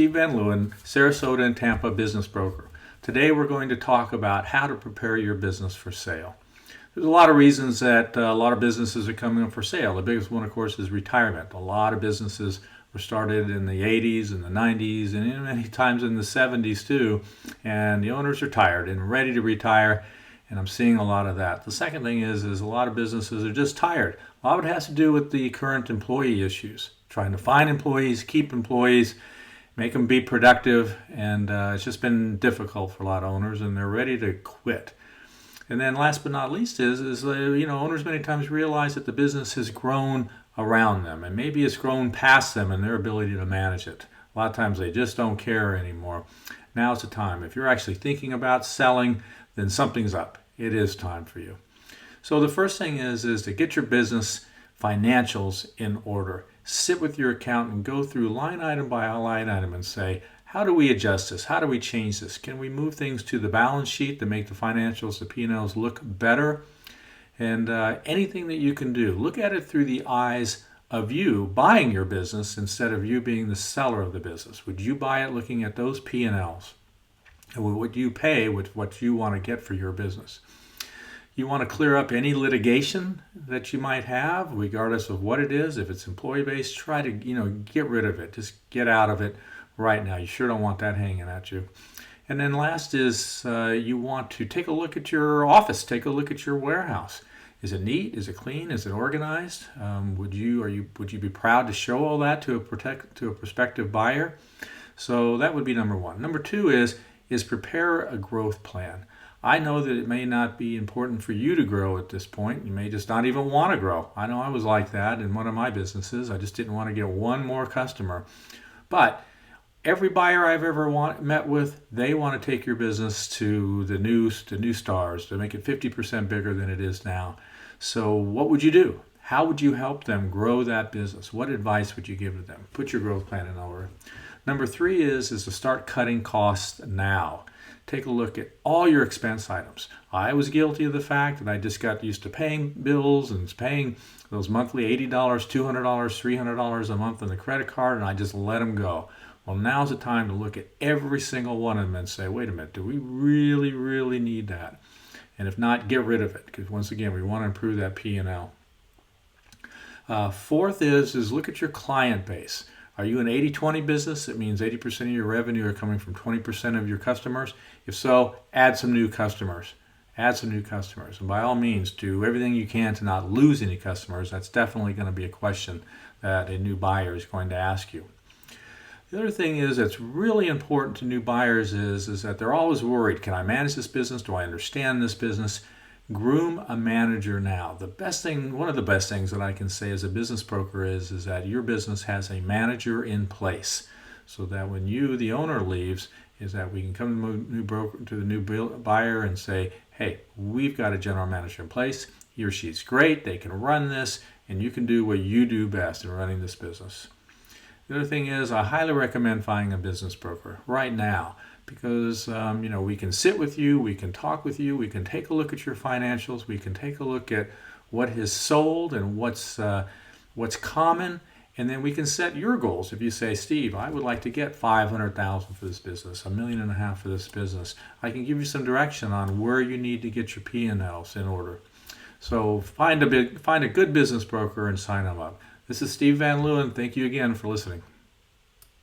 Steve Van Leeuwen, Sarasota and Tampa business broker. Today we're going to talk about how to prepare your business for sale. There's a lot of reasons that a lot of businesses are coming up for sale. The biggest one, of course, is retirement. A lot of businesses were started in the 80s and the 90s and many times in the 70s too, and the owners are tired and ready to retire, and I'm seeing a lot of that. The second thing is a lot of businesses are just tired. A lot of it has to do with the current employee issues, trying to find employees, keep employees, make them be productive, and it's just been difficult for a lot of owners, and they're ready to quit. And then last but not least is owners many times realize that the business has grown around them, and maybe it's grown past them and their ability to manage it. A lot of times they just don't care anymore. Now's the time. If you're actually thinking about selling, then something's up. It is time for you. So the first thing is to get your business financials in order. Sit with your accountant and go through line item by line item and say, how do we adjust this? How do we change this? Can we move things to the balance sheet to make the financials, the P&Ls look better? And anything that you can do, look at it through the eyes of you buying your business instead of you being the seller of the business. Would you buy it looking at those P&Ls? And would you pay with what you want to get for your business? You want to clear up any litigation that you might have, regardless of what it is. If it's employee-based, try to get rid of it. Just get out of it right now. You sure don't want that hanging at you. And then last is you want to take a look at your office. Take a look at your warehouse. Is it neat? Is it clean? Is it organized? Would you be proud to show all that to a prospective buyer? So that would be number one. Number two is prepare a growth plan. I know that it may not be important for you to grow at this point. You may just not even want to grow. I know I was like that in one of my businesses. I just didn't want to get one more customer. But every buyer I've ever met with, they want to take your business to the new stars, to make it 50% bigger than it is now. So what would you do? How would you help them grow that business? What advice would you give to them? Put your growth plan in order. Number three is to start cutting costs now. Take a look at all your expense items. I was guilty of the fact that I just got used to paying bills and paying those monthly $80, $200, $300 a month on the credit card, and I just let them go. Well, now's the time to look at every single one of them and say, wait a minute, do we really, really need that? And if not, get rid of it, because once again, we want to improve that P&L. Fourth is look at your client base. Are you an 80-20 business? It means 80% of your revenue are coming from 20% of your customers. If so, add some new customers. Add some new customers. And by all means, do everything you can to not lose any customers. That's definitely going to be a question that a new buyer is going to ask you. The other thing is that's really important to new buyers is that they're always worried. Can I manage this business? Do I understand this business? Groom a manager now. One of the best things that I can say as a business broker is that your business has a manager in place, so that when you, the owner, leaves, is that we can come to the new buyer and say, hey, we've got a general manager in place. He or she's great. They can run this, and you can do what you do best in running this business. The other thing is I highly recommend finding a business broker right now, because we can sit with you, we can talk with you, we can take a look at your financials, we can take a look at what has sold and what's common, and then we can set your goals. If you say, Steve, I would like to get $500,000 for this business, $1.5 million for this business, I can give you some direction on where you need to get your P&Ls in order. So find a good business broker and sign them up. This is Steve Van Leeuwen. Thank you again for listening.